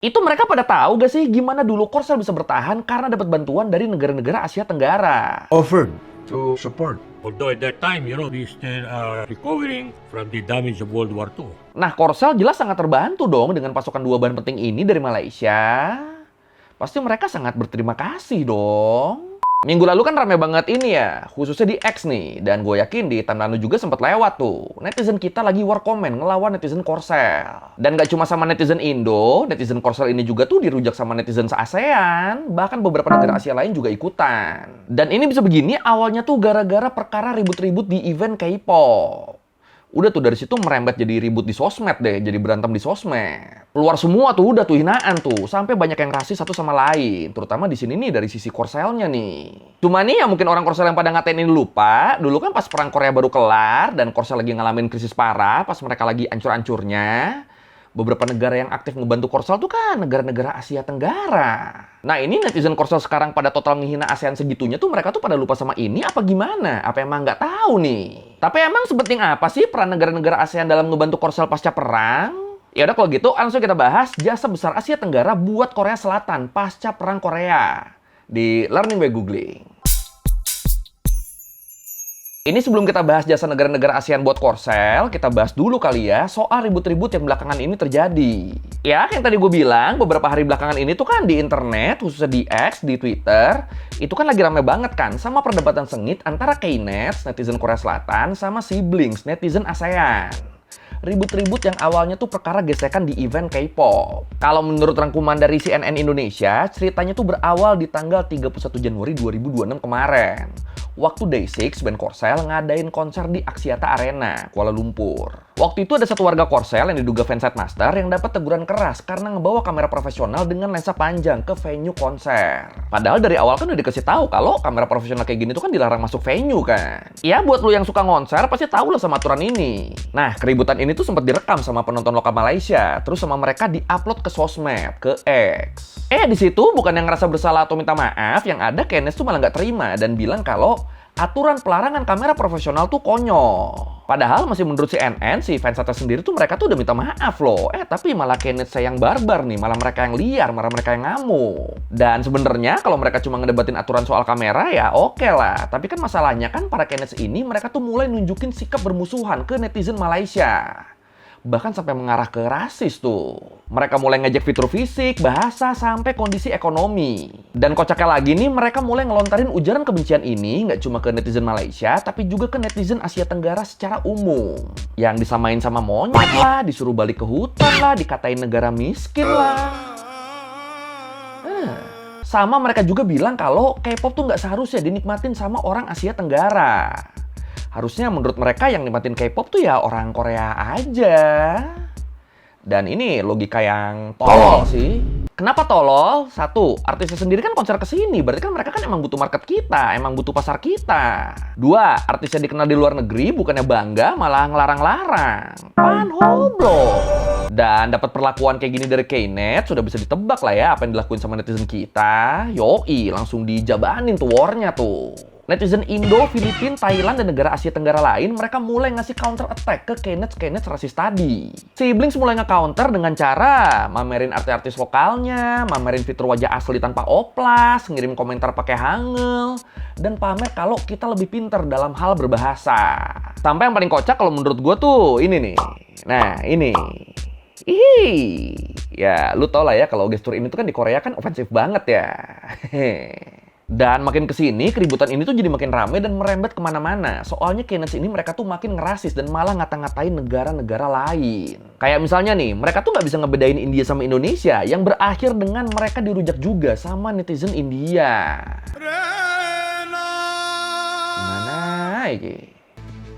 Itu mereka pada tahu gak sih gimana dulu Korsel bisa bertahan karena dapat bantuan dari negara-negara Asia Tenggara? Offered to support. Although at that time, we still are recovering from the damage of World War II. Nah, Korsel jelas sangat terbantu dong dengan pasokan dua bahan penting ini dari Malaysia. Pasti mereka sangat berterima kasih dong. Minggu lalu kan rame banget ini ya, khususnya di X nih. Dan gue yakin di timeline lu juga sempat lewat tuh. Netizen kita lagi war comment ngelawan netizen Korsel. Dan gak cuma sama netizen Indo, netizen Korsel ini juga tuh dirujak sama netizen se-ASEAN. Bahkan beberapa negara Asia lain juga ikutan. Dan ini bisa begini awalnya tuh gara-gara perkara ribut-ribut di event K-pop. Udah tuh dari situ merembet jadi ribut di sosmed deh, jadi berantem di sosmed. Keluar semua tuh, udah tuh hinaan tuh, sampai banyak yang rasis satu sama lain. Terutama di sini nih dari sisi Korselnya nih. Cuma nih ya mungkin orang Korsel yang pada ngatain ini lupa, dulu kan pas perang Korea baru kelar dan Korsel lagi ngalamin krisis parah, pas mereka lagi ancur-ancurnya. Beberapa negara yang aktif ngebantu Korsel tuh kan negara-negara Asia Tenggara. Nah ini netizen Korsel sekarang pada total menghina ASEAN segitunya tuh mereka tuh pada lupa sama ini apa gimana? Apa emang nggak tahu nih? Tapi emang sepenting apa sih peran negara-negara ASEAN dalam ngebantu Korsel pasca perang? Ya udah kalau gitu langsung kita bahas jasa besar Asia Tenggara buat Korea Selatan pasca perang Korea di Learning by Googling. Ini sebelum kita bahas jasa negara-negara ASEAN buat Korsel, kita bahas dulu kali ya soal ribut-ribut yang belakangan ini terjadi. Ya, yang tadi gue bilang, beberapa hari belakangan ini tuh kan di internet, khususnya di X, di Twitter, itu kan lagi rame banget kan sama perdebatan sengit antara Knet, netizen Korea Selatan, sama Siblings, netizen ASEAN. Ribut-ribut yang awalnya tuh perkara gesekan di event K-pop. Kalau menurut rangkuman dari CNN Indonesia, ceritanya tuh berawal di tanggal 31 Januari 2026 kemarin. Waktu Day6, band Korsel ngadain konser di Axiata Arena, Kuala Lumpur. Waktu itu ada satu warga Korsel yang diduga fansite master yang dapat teguran keras karena ngebawa kamera profesional dengan lensa panjang ke venue konser. Padahal dari awal kan udah dikasih tahu kalau kamera profesional kayak gini tuh kan dilarang masuk venue kan. Ya buat lu yang suka konser pasti tahu lah sama aturan ini. Nah keributan ini tuh sempat direkam sama penonton lokal Malaysia, terus sama mereka diupload ke sosmed, ke X. Di situ bukan yang ngerasa bersalah atau minta maaf, yang ada Knet tuh malah nggak terima dan bilang kalau aturan pelarangan kamera profesional tuh konyol. Padahal masih menurut CNN, si fansite sendiri tuh mereka tuh udah minta maaf loh. Tapi malah Knet saya yang barbar nih, malah mereka yang liar, malah mereka yang ngamuk. Dan sebenarnya kalau mereka cuma ngedebatin aturan soal kamera ya oke lah. Tapi kan masalahnya kan para Knet ini mereka tuh mulai nunjukin sikap bermusuhan ke netizen Malaysia. Bahkan sampai mengarah ke rasis tuh. Mereka mulai ngejek fitur fisik, bahasa, sampai kondisi ekonomi. Dan kocaknya lagi nih, mereka mulai ngelontarin ujaran kebencian ini nggak cuma ke netizen Malaysia, tapi juga ke netizen Asia Tenggara secara umum. Yang disamain sama monyet lah, disuruh balik ke hutan lah, dikatain negara miskin lah. Sama mereka juga bilang kalau K-pop tuh nggak seharusnya dinikmatin sama orang Asia Tenggara. Harusnya menurut mereka yang nikmatin K-pop tuh ya orang Korea aja. Dan ini logika yang tolol sih. Kenapa tolol? Satu, artisnya sendiri kan konser kesini. Berarti kan mereka kan emang butuh market kita, emang butuh pasar kita. Dua, artisnya dikenal di luar negeri, bukannya bangga, malah ngelarang-larang. Panhoblo. Dan dapat perlakuan kayak gini dari Knet, sudah bisa ditebak lah ya apa yang dilakuin sama netizen kita. Yoi, langsung dijabanin tuh warnya tuh. Netizen Indo, Filipina, Thailand, dan negara Asia Tenggara lain, mereka mulai ngasih counter attack ke Knet rasis tadi. Siblings mulai nge-counter dengan cara mamerin artis-artis lokalnya, mamerin fitur wajah asli tanpa oplas, ngirim komentar pakai hangul, dan pamer kalau kita lebih pinter dalam hal berbahasa. Sampai yang paling kocak kalau menurut gue tuh ini nih. Nah, ini. Ya, lu tau lah ya kalau gestur ini tuh kan di Korea kan ofensif banget ya. Dan makin kesini, keributan ini tuh jadi makin rame dan merembet kemana-mana. Soalnya Knet ini mereka tuh makin ngerasis dan malah ngata-ngatain negara-negara lain. Kayak misalnya nih, mereka tuh nggak bisa ngebedain India sama Indonesia, yang berakhir dengan mereka dirujak juga sama netizen India. Gimana ini?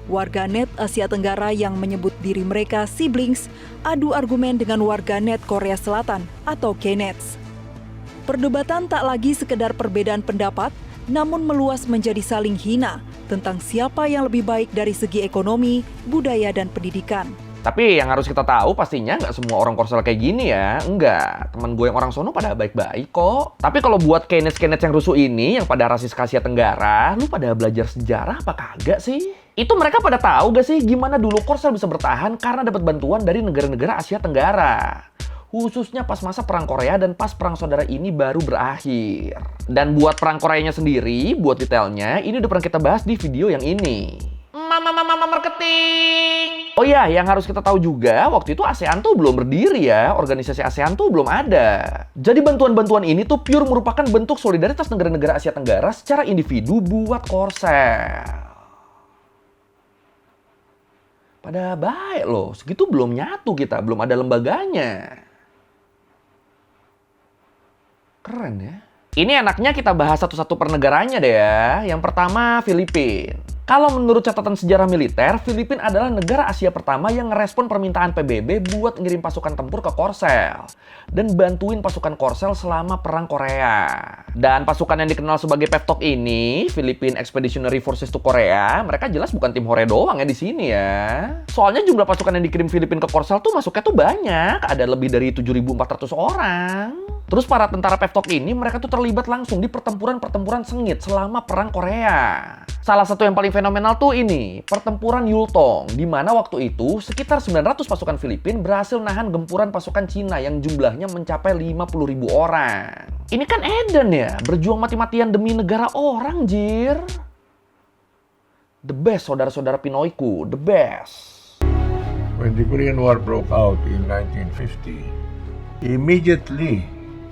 Warganet Asia Tenggara yang menyebut diri mereka Siblings adu argumen dengan warganet Korea Selatan atau Knet. Perdebatan tak lagi sekedar perbedaan pendapat, namun meluas menjadi saling hina tentang siapa yang lebih baik dari segi ekonomi, budaya, dan pendidikan. Tapi yang harus kita tahu pastinya nggak semua orang Korsel kayak gini ya. Enggak, teman gue yang orang sono pada baik-baik kok. Tapi kalau buat Knet yang rusuh ini, yang pada rasis ke Asia Tenggara, lu pada belajar sejarah apa kagak sih? Itu mereka pada tahu gak sih gimana dulu Korsel bisa bertahan karena dapat bantuan dari negara-negara Asia Tenggara. khususnya pas masa Perang Korea dan pas Perang Saudara ini baru berakhir. Dan buat Perang Koreanya sendiri, buat detailnya, ini udah pernah kita bahas di video yang ini. Mama marketing. Oh ya, yang harus kita tahu juga, waktu itu ASEAN tuh belum berdiri ya, organisasi ASEAN tuh belum ada. Jadi bantuan-bantuan ini tuh pure merupakan bentuk solidaritas negara-negara Asia Tenggara secara individu buat Korsel. Pada baik loh, segitu belum nyatu kita, belum ada lembaganya. Keren ya. Ini enaknya kita bahas satu-satu per negaranya deh ya. Yang pertama, Filipina. Kalau menurut catatan sejarah militer, Filipina adalah negara Asia pertama yang ngerespon permintaan PBB buat ngirim pasukan tempur ke Korsel dan bantuin pasukan Korsel selama Perang Korea. Dan pasukan yang dikenal sebagai PEVTOK ini, Philippine Expeditionary Forces to Korea, mereka jelas bukan tim hore doang ya di sini ya. Soalnya jumlah pasukan yang dikirim Filipina ke Korsel tuh masuknya tuh banyak, ada lebih dari 7.400 orang. Terus para tentara PEVTOK ini mereka tuh terlibat langsung di pertempuran-pertempuran sengit selama Perang Korea. Salah satu yang paling fenomenal tuh ini, pertempuran Yultong, di mana waktu itu sekitar 900 pasukan Filipina berhasil nahan gempuran pasukan Cina yang jumlahnya mencapai 50.000 orang. Ini kan Eden ya, berjuang mati-matian demi negara orang, jir. The best, saudara-saudara Pinoyku, the best. When the Korean War broke out in 1950, immediately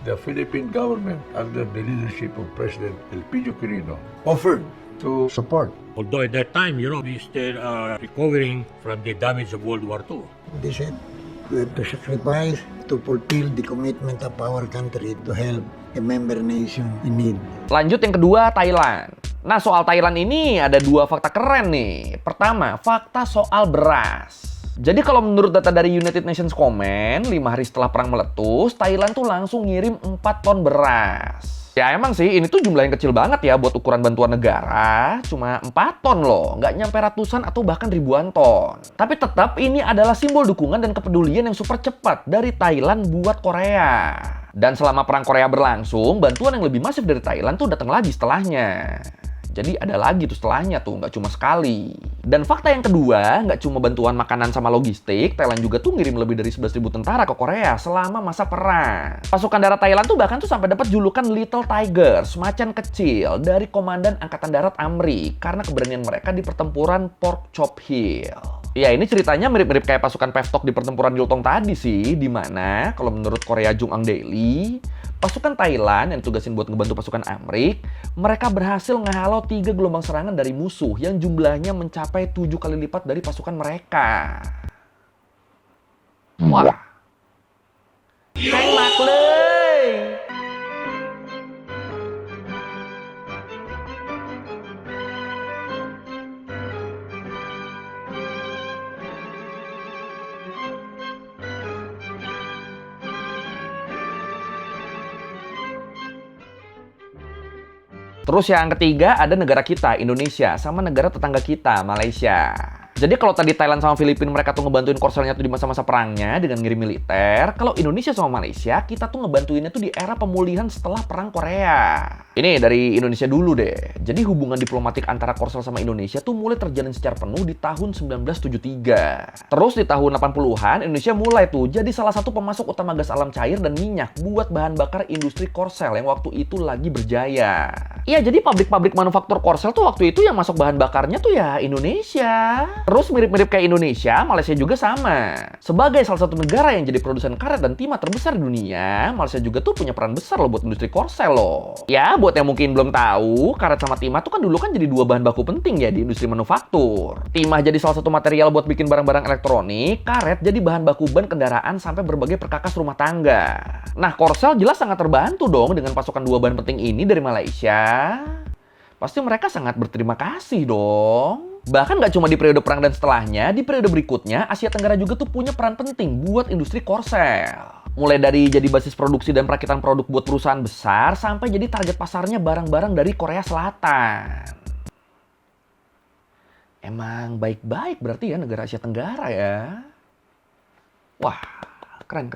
the Philippine government, under the leadership of President Elpidio Quirino, offered to support. Although at that time, we still are recovering from the damage of World War II. They said we have to sacrifice to fulfill the commitment of our country to help a member nation in need. Lanjut yang kedua, Thailand. Nah, soal Thailand ini ada dua fakta keren nih. Pertama, fakta soal beras. Jadi kalau menurut data dari United Nations Comment, 5 hari setelah perang meletus, Thailand tuh langsung ngirim 4 ton beras. Ya emang sih, ini tuh jumlah yang kecil banget ya buat ukuran bantuan negara. Cuma 4 ton loh, nggak nyampe ratusan atau bahkan ribuan ton. Tapi tetap ini adalah simbol dukungan dan kepedulian yang super cepat dari Thailand buat Korea. Dan selama perang Korea berlangsung, bantuan yang lebih masif dari Thailand tuh datang lagi setelahnya. Jadi ada lagi tuh setelahnya tuh, nggak cuma sekali. Dan fakta yang kedua, nggak cuma bantuan makanan sama logistik, Thailand juga tuh ngirim lebih dari 11.000 tentara ke Korea selama masa perang. Pasukan darat Thailand tuh bahkan tuh sampai dapat julukan Little Tigers, macan kecil, dari Komandan Angkatan Darat AMRI karena keberanian mereka di pertempuran Pork Chop Hill. Ya ini ceritanya mirip-mirip kayak pasukan PEVTOK di pertempuran Yultong tadi sih, di mana kalau menurut Korea Jungang Daily, pasukan Thailand yang ditugasin buat ngebantu pasukan Amrik, mereka berhasil ngehalau 3 gelombang serangan dari musuh yang jumlahnya mencapai 7 kali lipat dari pasukan mereka. Wah. Hemat leuy. Terus yang ketiga ada negara kita, Indonesia, sama negara tetangga kita, Malaysia. Jadi kalau tadi Thailand sama Filipina mereka tuh ngebantuin Korselnya tuh di masa-masa perangnya dengan ngirim militer, kalau Indonesia sama Malaysia kita tuh ngebantuinnya tuh di era pemulihan setelah Perang Korea. Ini dari Indonesia dulu deh. Jadi hubungan diplomatik antara Korsel sama Indonesia tuh mulai terjalin secara penuh di tahun 1973. Terus di tahun 80-an Indonesia mulai tuh jadi salah satu pemasok utama gas alam cair dan minyak buat bahan bakar industri Korsel yang waktu itu lagi berjaya. Iya, jadi pabrik-pabrik manufaktur Korsel tuh waktu itu yang masuk bahan bakarnya tuh ya Indonesia. Terus mirip-mirip kayak Indonesia, Malaysia juga sama. Sebagai salah satu negara yang jadi produsen karet dan timah terbesar di dunia, Malaysia juga tuh punya peran besar loh buat industri Korsel loh. Ya, buat yang mungkin belum tahu, karet sama timah tuh kan dulu kan jadi 2 bahan baku penting ya di industri manufaktur. Timah jadi salah satu material buat bikin barang-barang elektronik, karet jadi bahan baku ban kendaraan sampai berbagai perkakas rumah tangga. Nah, Korsel jelas sangat terbantu dong dengan pasokan 2 bahan penting ini dari Malaysia. Pasti mereka sangat berterima kasih dong. Bahkan nggak cuma di periode perang dan setelahnya, di periode berikutnya Asia Tenggara juga tuh punya peran penting buat industri Korsel. Mulai dari jadi basis produksi dan perakitan produk buat perusahaan besar, sampai jadi target pasarnya barang-barang dari Korea Selatan. Emang baik-baik berarti ya negara Asia Tenggara ya. Wah, keren.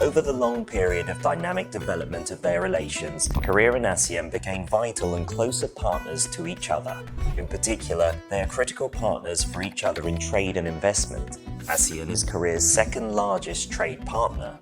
Over the long period of dynamic development of their relations, Korea and ASEAN became vital and closer partners to each other. In particular, they are critical partners for each other in trade and investment. ASEAN is Korea's second largest trade partner,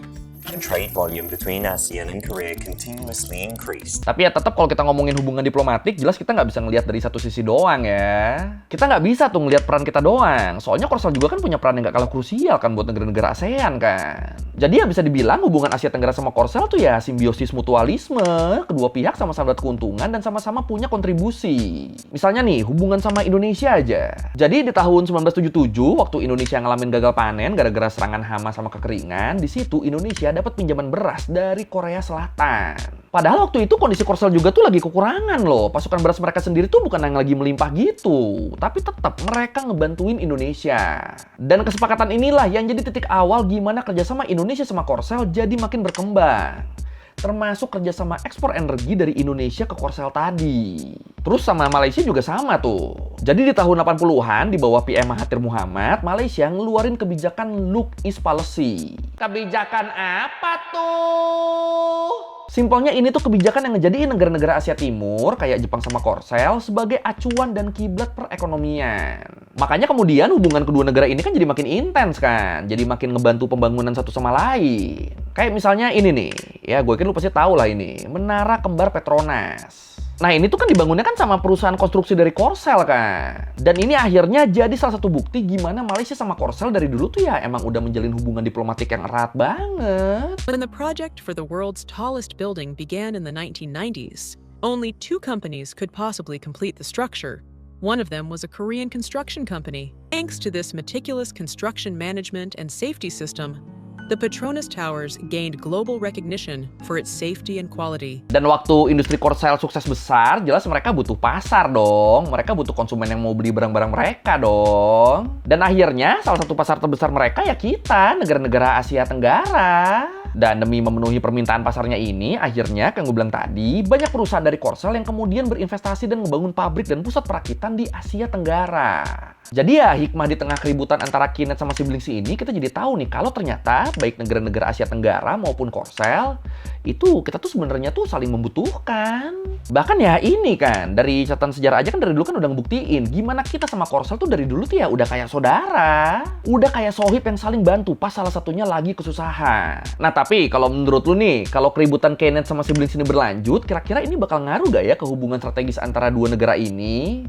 and trade volume between ASEAN and Korea continuously increased. Tapi ya tetap kalau kita ngomongin hubungan diplomatik, jelas kita nggak bisa ngelihat dari satu sisi doang ya. Kita nggak bisa tuh ngelihat peran kita doang. Soalnya Korsel juga kan punya peran yang nggak kalah krusial kan buat negara-negara ASEAN kan. Jadi ya bisa dibilang hubungan Asia Tenggara sama Korsel tuh ya simbiosis mutualisme. Kedua pihak sama-sama dapat keuntungan dan sama-sama punya kontribusi. Misalnya nih, hubungan sama Indonesia aja. Jadi di tahun 1977, waktu Indonesia ngalamin gagal panen gara-gara serangan hama sama kekeringan, di situ Indonesia dapat pinjaman beras dari Korea Selatan. Padahal waktu itu kondisi Korsel juga tuh lagi kekurangan loh. Pasukan beras mereka sendiri tuh bukan yang lagi melimpah gitu. Tapi tetap mereka ngebantuin Indonesia. Dan kesepakatan inilah yang jadi titik awal gimana kerjasama Indonesia sama Korsel jadi makin berkembang. Termasuk kerjasama ekspor energi dari Indonesia ke Korsel tadi. Terus sama Malaysia juga sama tuh. Jadi di tahun 80-an di bawah PM Mahathir Mohamad, Malaysia ngeluarin kebijakan Look East Policy. Kebijakan apa tuh? Simpelnya ini tuh kebijakan yang ngejadiin negara-negara Asia Timur kayak Jepang sama Korsel sebagai acuan dan kiblat perekonomian. Makanya kemudian hubungan kedua negara ini kan jadi makin intens kan. Jadi makin ngebantu pembangunan satu sama lain. Kayak misalnya ini nih, ya gue yakin lu pasti tahu lah ini, Menara Kembar Petronas. Nah ini tuh kan dibangunnya kan sama perusahaan konstruksi dari Korsel kan. Dan ini akhirnya jadi salah satu bukti gimana Malaysia sama Korsel dari dulu tuh ya emang udah menjalin hubungan diplomatik yang erat banget. When the project for the world's tallest building began in the 1990s, only 2 companies could possibly complete the structure. One of them was a Korean construction company. Thanks to this meticulous construction management and safety system, the Petronas Towers gained global recognition for its safety and quality. Dan waktu industri Korsel sukses besar, jelas mereka butuh pasar dong. Mereka butuh konsumen yang mau beli barang-barang mereka dong. Dan akhirnya salah satu pasar terbesar mereka ya kita, negara-negara Asia Tenggara. Dan demi memenuhi permintaan pasarnya ini, akhirnya kayak gue bilang tadi, banyak perusahaan dari Korsel yang kemudian berinvestasi dan membangun pabrik dan pusat perakitan di Asia Tenggara. Jadi ya hikmah di tengah keributan antara KNET sama Siblings ini, kita jadi tahu nih kalau ternyata baik negara-negara Asia Tenggara maupun Korsel, itu kita tuh sebenarnya tuh saling membutuhkan. Bahkan ya ini kan, dari catatan sejarah aja kan dari dulu kan udah ngebuktiin gimana kita sama Korsel tuh dari dulu tuh ya udah kayak saudara. Udah kayak sohib yang saling bantu pas salah satunya lagi kesusahan. Nah tapi kalau menurut lu nih, kalau keributan KNET sama Siblings ini berlanjut, kira-kira ini bakal ngaruh gak ya ke hubungan strategis antara dua negara ini?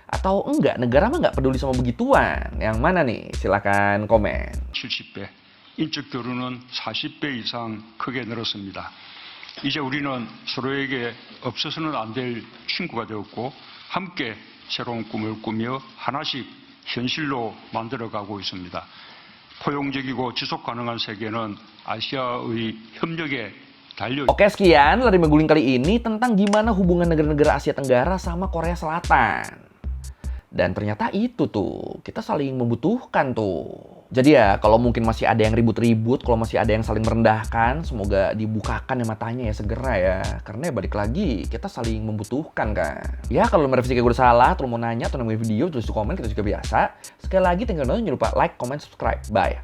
Atau enggak, negara mah nggak peduli sama begituan? Yang mana nih? Silahkan komen. 70배, 인적 교류는 40배 이상 크게 늘었습니다. 이제 우리는 서로에게 없어서는 안 될 친구가 되었고 함께 새로운 꿈을 꾸며 하나씩 현실로 만들어가고 있습니다. 포용적이고 지속 가능한 세계는 아시아의 협력에 달려. Oke, sekian Lari Mengguling kali ini tentang gimana hubungan negara-negara Asia Tenggara sama Korea Selatan. Dan ternyata itu tuh, kita saling membutuhkan tuh. Jadi ya, kalau mungkin masih ada yang ribut-ribut, kalau masih ada yang saling merendahkan, semoga dibukakan ya matanya ya segera ya. Karena ya balik lagi, kita saling membutuhkan kan. Ya, kalau merevisi kayak gue udah salah, atau mau nanya, atau nemu video, tulis di komen, kita juga biasa. Sekali lagi, tinggal jangan lupa like, comment, subscribe. Bye.